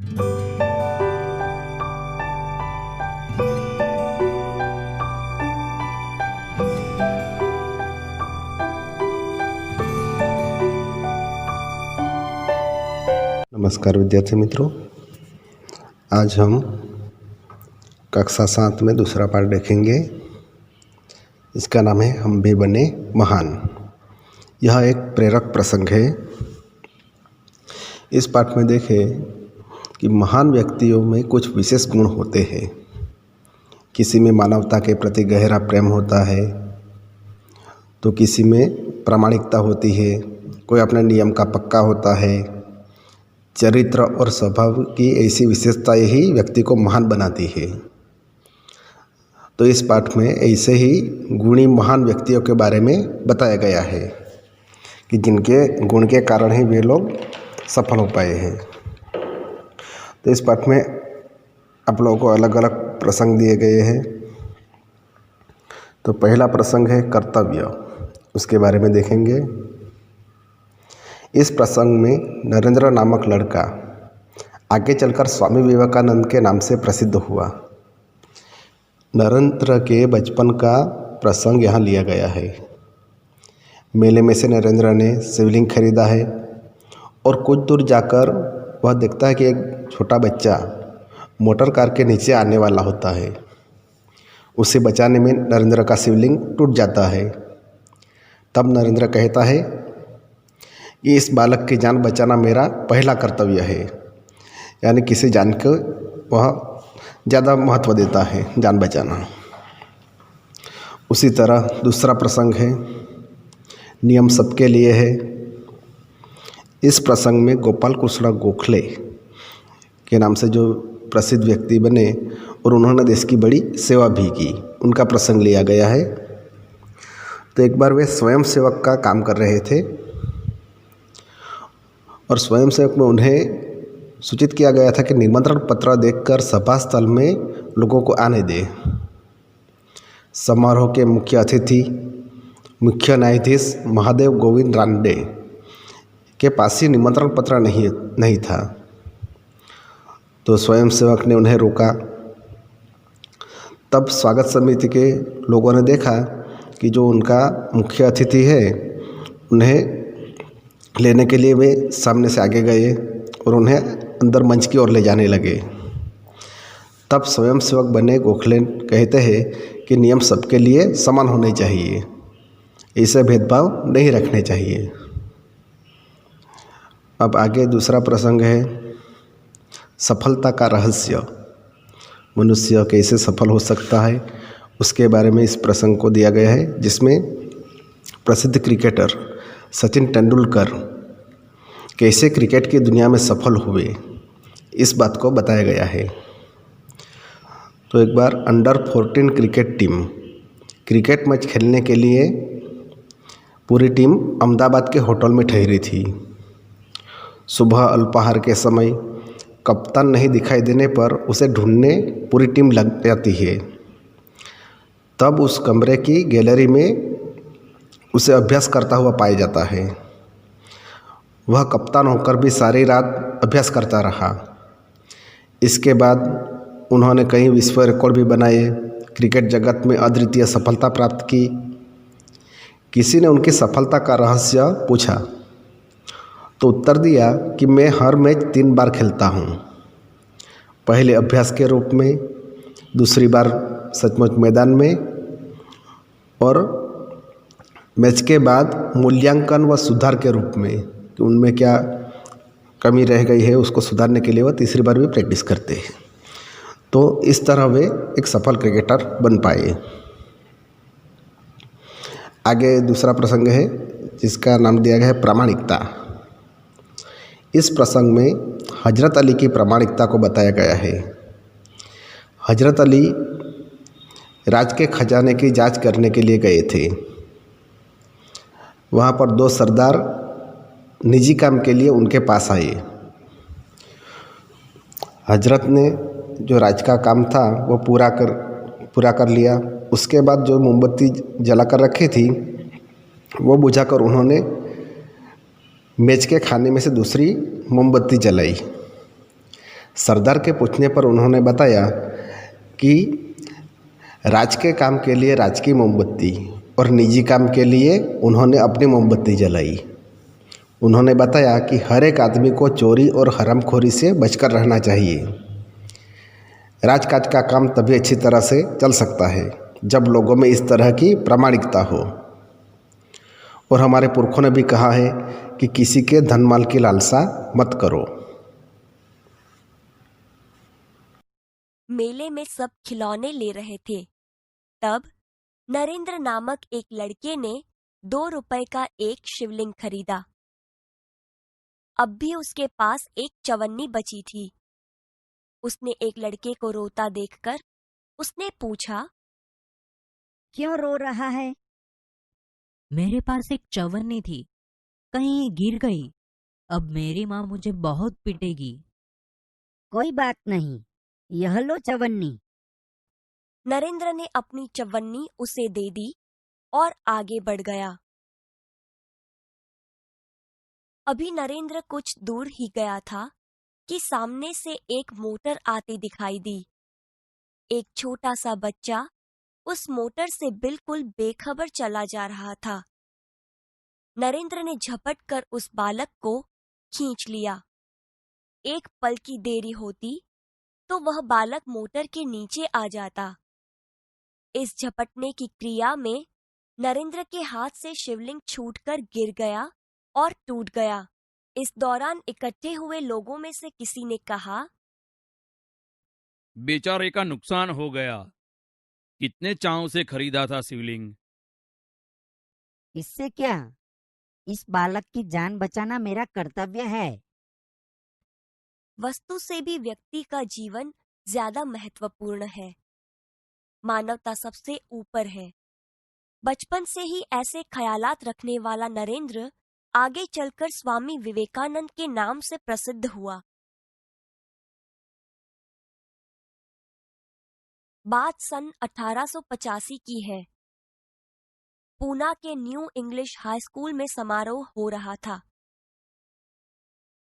नमस्कार विद्यार्थी मित्रों, आज हम कक्षा 7 में दूसरा पाठ देखेंगे। इसका नाम है हम भी बने महान। यह एक प्रेरक प्रसंग है। इस पाठ में देखें कि महान व्यक्तियों में कुछ विशेष गुण होते हैं। किसी में मानवता के प्रति गहरा प्रेम होता है, तो किसी में प्रामाणिकता होती है, कोई अपने नियम का पक्का होता है। चरित्र और स्वभाव की ऐसी विशेषताएं ही व्यक्ति को महान बनाती है। तो इस पाठ में ऐसे ही गुणी महान व्यक्तियों के बारे में बताया गया है कि जिनके गुण के कारण ही वे लोग सफल हो पाए हैं। तो इस पाठ में आप लोगों को अलग अलग प्रसंग दिए गए हैं। तो पहला प्रसंग है कर्तव्य, उसके बारे में देखेंगे। इस प्रसंग में नरेंद्र नामक लड़का आगे चलकर स्वामी विवेकानंद के नाम से प्रसिद्ध हुआ। नरेंद्र के बचपन का प्रसंग यहाँ लिया गया है। मेले में से नरेंद्र ने शिवलिंग खरीदा है और कुछ दूर जाकर वह देखता है कि एक छोटा बच्चा मोटर कार के नीचे आने वाला होता है। उसे बचाने में नरेंद्र का शिवलिंग टूट जाता है। तब नरेंद्र कहता है कि इस बालक की जान बचाना मेरा पहला कर्तव्य है। यानी किसी जान को वह ज़्यादा महत्व देता है, जान बचाना। उसी तरह दूसरा प्रसंग है नियम सबके लिए है। इस प्रसंग में गोपाल कृष्ण गोखले के नाम से जो प्रसिद्ध व्यक्ति बने और उन्होंने देश की बड़ी सेवा भी की, उनका प्रसंग लिया गया है। तो एक बार वे स्वयं सेवक का काम कर रहे थे और स्वयं सेवक में उन्हें सूचित किया गया था कि निमंत्रण पत्र देकर सभा स्थल में लोगों को आने दें। समारोह के मुख्य अतिथि मुख्य न्यायाधीश महादेव गोविंद रानडे के पास ही निमंत्रण पत्र नहीं था। तो स्वयं सेवक ने उन्हें रोका। तब स्वागत समिति के लोगों ने देखा कि जो उनका मुख्य अतिथि है, उन्हें लेने के लिए वे सामने से आगे गए और उन्हें अंदर मंच की ओर ले जाने लगे। तब स्वयं सेवक बने गोखले कहते हैं कि नियम सबके लिए समान होने चाहिए, ऐसे भेदभाव नहीं रखने चाहिए। अब आगे दूसरा प्रसंग है सफलता का रहस्य। मनुष्य कैसे सफल हो सकता है, उसके बारे में इस प्रसंग को दिया गया है, जिसमें प्रसिद्ध क्रिकेटर सचिन तेंदुलकर कैसे क्रिकेट की दुनिया में सफल हुए, इस बात को बताया गया है। तो एक बार under 14 cricket team cricket match खेलने के लिए पूरी टीम अहमदाबाद के होटल में ठहरी थी। सुबह अल्पाहार के समय कप्तान नहीं दिखाई देने पर उसे ढूंढने पूरी टीम लग जाती है। तब उस कमरे की गैलरी में उसे अभ्यास करता हुआ पाया जाता है। वह कप्तान होकर भी सारी रात अभ्यास करता रहा। इसके बाद उन्होंने कई विश्व रिकॉर्ड भी बनाए, क्रिकेट जगत में अद्वितीय सफलता प्राप्त की। किसी ने उनकी सफलता का रहस्य पूछा तो उत्तर दिया कि मैं हर मैच 3 बार खेलता हूँ। पहले अभ्यास के रूप में, दूसरी बार सचमुच मैदान में, और मैच के बाद मूल्यांकन व सुधार के रूप में कि उनमें क्या कमी रह गई है उसको सुधारने के लिए वह तीसरी बार भी प्रैक्टिस करते हैं। तो इस तरह वे एक सफल क्रिकेटर बन पाए। आगे दूसरा प्रसंग है जिसका नाम दिया गया है प्रामाणिकता। इस प्रसंग में हजरत अली की प्रामाणिकता को बताया गया है। हजरत अली राज के खजाने की जांच करने के लिए गए थे। वहाँ पर 2 सरदार निजी काम के लिए उनके पास आए। हजरत ने जो राज का काम था वो पूरा कर लिया। उसके बाद जो मोमबत्ती जला कर रखी थी वो बुझाकर उन्होंने मेज के खाने में से दूसरी मोमबत्ती जलाई। सरदार के पूछने पर उन्होंने बताया कि राजकीय काम के लिए राजकीय मोमबत्ती और निजी काम के लिए उन्होंने अपनी मोमबत्ती जलाई। उन्होंने बताया कि हर एक आदमी को चोरी और हरामखोरी से बचकर रहना चाहिए। राजकाज का काम तभी अच्छी तरह से चल सकता है जब लोगों में इस तरह की प्रामाणिकता हो। और हमारे पुरखों ने भी कहा है कि किसी के धन माल की लालसा मत करो। मेले में सब खिलौने ले रहे थे। तब नरेंद्र नामक एक लड़के ने 2 रुपए का एक शिवलिंग खरीदा। अब भी उसके पास एक चवन्नी बची थी। उसने एक लड़के को रोता देखकर उसने पूछा, क्यों रो रहा है? मेरे पास एक चवन्नी थी, कहीं गिर गई। अब मेरी माँ मुझे बहुत पिटेगी। कोई बात नहीं, यह लो चवन्नी। नरेंद्र ने अपनी चवन्नी उसे दे दी और आगे बढ़ गया। अभी नरेंद्र कुछ दूर ही गया था कि सामने से एक मोटर आती दिखाई दी। एक छोटा सा बच्चा उस मोटर से बिल्कुल बेखबर चला जा रहा था। नरेंद्र ने झपट कर उस बालक को खींच लिया। एक पल की देरी होती तो वह बालक मोटर के नीचे आ जाता। इस झपटने की क्रिया में नरेंद्र के हाथ से शिवलिंग छूटकर गिर गया और टूट गया। इस दौरान इकट्ठे हुए लोगों में से किसी ने कहा, बेचारे का नुकसान हो गया। कितने चाव से खरीदा था शिवलिंग। इससे क्या? इस बालक की जान बचाना मेरा कर्तव्य है। वस्तु से भी व्यक्ति का जीवन ज्यादा महत्वपूर्ण है। मानवता सबसे ऊपर है। बचपन से ही ऐसे ख्यालात रखने वाला नरेंद्र आगे चलकर स्वामी विवेकानंद के नाम से प्रसिद्ध हुआ। बात सन 1885 की है। पूना के न्यू इंग्लिश हाई स्कूल में समारोह हो रहा था।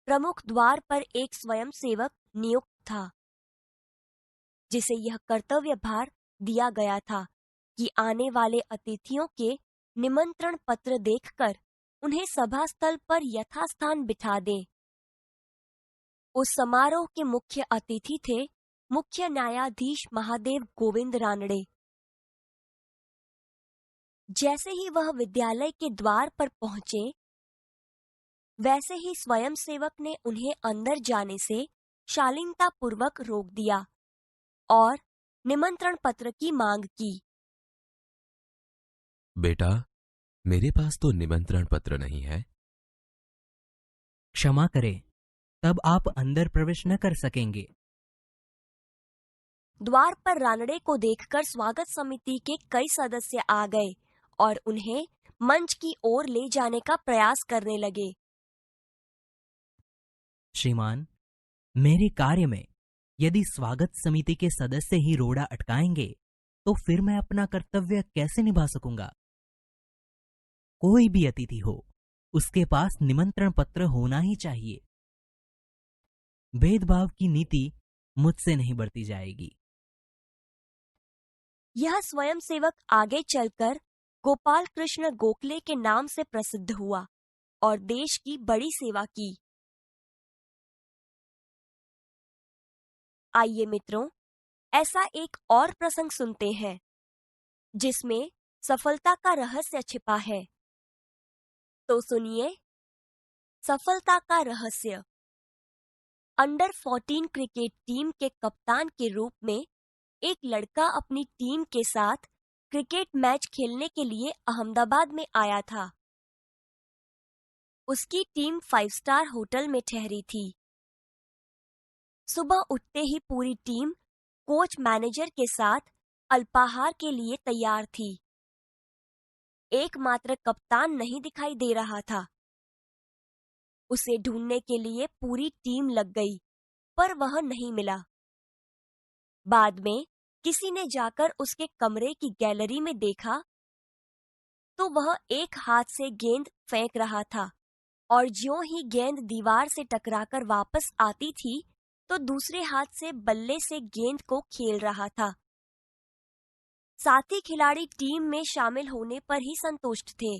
प्रमुख द्वार पर एक स्वयंसेवक नियुक्त था, जिसे यह कर्तव्य भार दिया गया था कि आने वाले अतिथियों के निमंत्रण पत्र देखकर उन्हें सभा स्थल पर यथास्थान बिठा दे। उस समारोह के मुख्य अतिथि थे मुख्य न्यायाधीश महादेव गोविंद रानड़े। जैसे ही वह विद्यालय के द्वार पर पहुंचे, वैसे ही स्वयंसेवक ने उन्हें अंदर जाने से शालीनता पूर्वक रोक दिया और निमंत्रण पत्र की मांग की। बेटा, मेरे पास तो निमंत्रण पत्र नहीं है। क्षमा करें, तब आप अंदर प्रवेश न कर सकेंगे। द्वार पर रानड़े को देखकर स्वागत समिति के कई सदस्य आ गए और उन्हें मंच की ओर ले जाने का प्रयास करने लगे। श्रीमान, मेरे कार्य में यदि स्वागत समिति के सदस्य ही रोड़ा अटकाएंगे तो फिर मैं अपना कर्तव्य कैसे निभा सकूंगा? कोई भी अतिथि हो, उसके पास निमंत्रण पत्र होना ही चाहिए। भेदभाव की नीति मुझसे नहीं बरती जाएगी। यह स्वयंसेवक आगे चलकर गोपाल कृष्ण गोखले के नाम से प्रसिद्ध हुआ और देश की बड़ी सेवा की। आइए मित्रों, ऐसा एक और प्रसंग सुनते हैं जिसमें सफलता का रहस्य छिपा है। तो सुनिए, सफलता का रहस्य। अंडर 14 क्रिकेट टीम के कप्तान के रूप में एक लड़का अपनी टीम के साथ क्रिकेट मैच खेलने के लिए अहमदाबाद में आया था। उसकी टीम 5 स्टार होटल में ठहरी थी। सुबह उठते ही पूरी टीम कोच मैनेजर के साथ अल्पाहार के लिए तैयार थी। एकमात्र कप्तान नहीं दिखाई दे रहा था। उसे ढूंढने के लिए पूरी टीम लग गई, पर वह नहीं मिला। बाद में किसी ने जाकर उसके कमरे की गैलरी में देखा तो वह एक हाथ से गेंद फेंक रहा था और ज्यों ही गेंद दीवार से टकराकर वापस आती थी, तो दूसरे हाथ से बल्ले से गेंद को खेल रहा था। साथी खिलाड़ी टीम में शामिल होने पर ही संतुष्ट थे,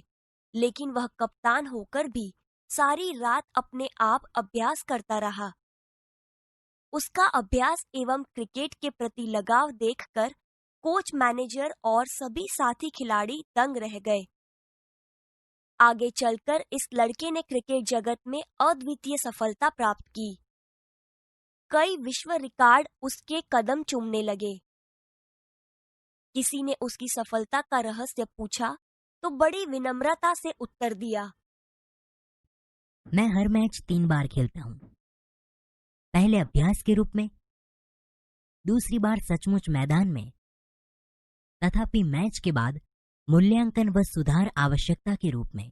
लेकिन वह कप्तान होकर भी सारी रात अपने आप अभ्यास करता रहा। उसका अभ्यास एवं क्रिकेट के प्रति लगाव देखकर कोच, मैनेजर और सभी साथी खिलाड़ी दंग रह गए। आगे चलकर इस लड़के ने क्रिकेट जगत में अद्वितीय सफलता प्राप्त की। कई विश्व रिकॉर्ड उसके कदम चूमने लगे। किसी ने उसकी सफलता का रहस्य पूछा तो बड़ी विनम्रता से उत्तर दिया, मैं हर मैच 3 बार खेलता हूँ। पहले अभ्यास के रूप में, दूसरी बार सचमुच मैदान में, तथापि मैच के बाद मूल्यांकन व सुधार आवश्यकता के रूप में।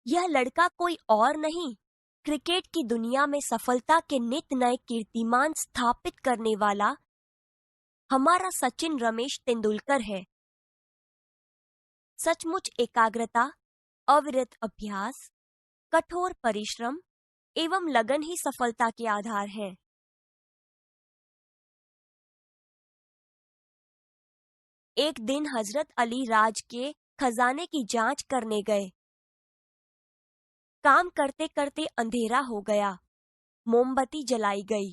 यह लड़का कोई और नहीं, क्रिकेट की दुनिया में सफलता के नित नए कीर्तिमान स्थापित करने वाला हमारा सचिन रमेश तेंदुलकर है। सचमुच एकाग्रता, अविरत अभ्यास, कठोर परिश्रम एवं लगन ही सफलता के आधार है। एक दिन हजरत अली राज के खजाने की जांच करने गए। काम करते करते अंधेरा हो गया। मोमबत्ती जलाई गई।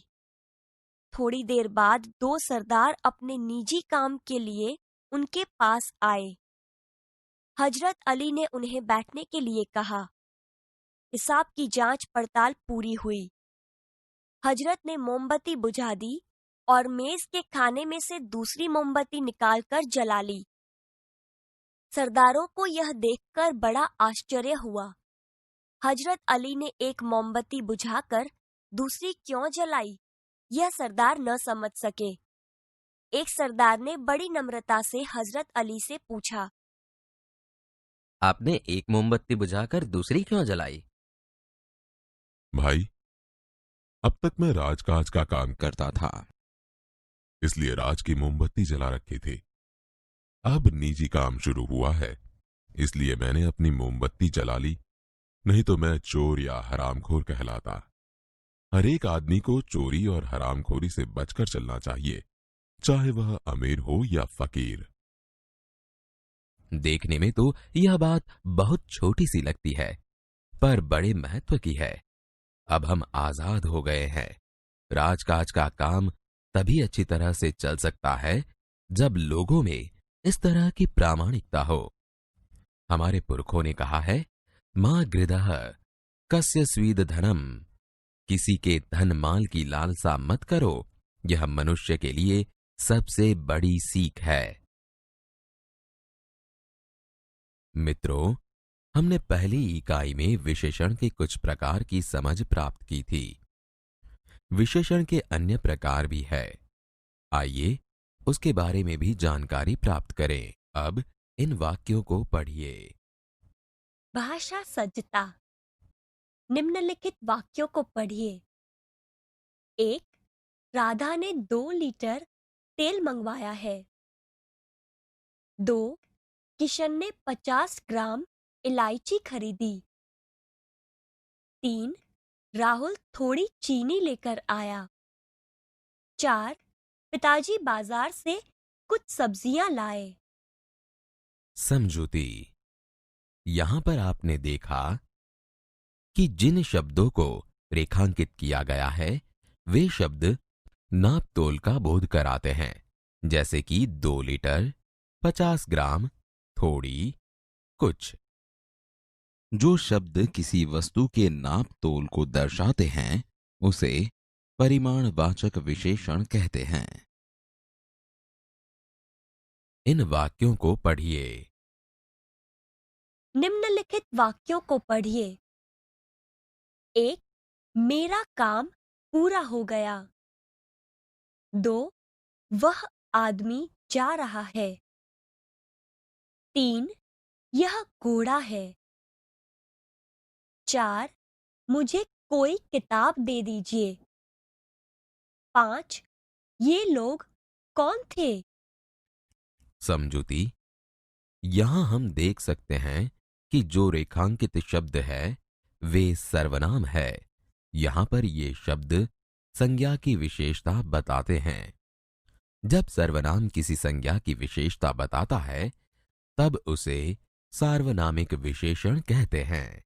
थोड़ी देर बाद 2 सरदार अपने निजी काम के लिए उनके पास आए। हजरत अली ने उन्हें बैठने के लिए कहा। हिसाब की जांच पड़ताल पूरी हुई। हजरत ने मोमबत्ती बुझा दी और मेज के खाने में से दूसरी मोमबत्ती निकालकर जला ली। सरदारों को यह देखकर बड़ा आश्चर्य हुआ। हजरत अली ने एक मोमबत्ती बुझाकर दूसरी क्यों जलाई, यह सरदार न समझ सके। एक सरदार ने बड़ी नम्रता से हजरत अली से पूछा, आपने एक मोमबत्ती बुझाकर दूसरी क्यों जलाई? भाई, अब तक मैं राजकाज का काम करता था, इसलिए राज की मोमबत्ती जला रखी थी। अब निजी काम शुरू हुआ है, इसलिए मैंने अपनी मोमबत्ती जला ली, नहीं तो मैं चोर या हरामखोर कहलाता। हर एक आदमी को चोरी और हरामखोरी से बचकर चलना चाहिए, चाहे वह अमीर हो या फकीर। देखने में तो यह बात बहुत छोटी सी लगती है, पर बड़े महत्व की है। अब हम आजाद हो गए हैं। राजकाज का काम तभी अच्छी तरह से चल सकता है जब लोगों में इस तरह की प्रामाणिकता हो। हमारे पुरखों ने कहा है, मां गृदः कस्य स्वीद धनम, किसी के धन माल की लालसा मत करो, यह मनुष्य के लिए सबसे बड़ी सीख है। मित्रों, हमने पहली इकाई में विशेषण के कुछ प्रकार की समझ प्राप्त की थी। विशेषण के अन्य प्रकार भी है। आइए उसके बारे में भी जानकारी प्राप्त करें। अब इन वाक्यों को पढ़िए। भाषा सज्जता। निम्नलिखित वाक्यों को पढ़िए। 1. राधा ने 2 लीटर तेल मंगवाया है। 2. किशन ने 50 ग्राम इलायची खरीदी। 3. राहुल थोड़ी चीनी लेकर आया। 4. पिताजी बाजार से कुछ सब्जियां लाए। समझूती। यहां पर आपने देखा कि जिन शब्दों को रेखांकित किया गया है वे शब्द नाप तोल का बोध कराते हैं, जैसे कि 2 लीटर, 50 ग्राम, थोड़ी, कुछ। जो शब्द किसी वस्तु के नाप तोल को दर्शाते हैं उसे परिमाणवाचक विशेषण कहते हैं। इन वाक्यों को पढ़िए। निम्नलिखित वाक्यों को पढ़िए। 1. मेरा काम पूरा हो गया। 2. वह आदमी जा रहा है। 3. यह घोड़ा है। 4. मुझे कोई किताब दे दीजिए। 5. ये लोग कौन थे? समझूती। यहां हम देख सकते हैं कि जो रेखांकित शब्द है वे सर्वनाम है। यहां पर ये शब्द संज्ञा की विशेषता बताते हैं। जब सर्वनाम किसी संज्ञा की विशेषता बताता है तब उसे सार्वनामिक विशेषण कहते हैं।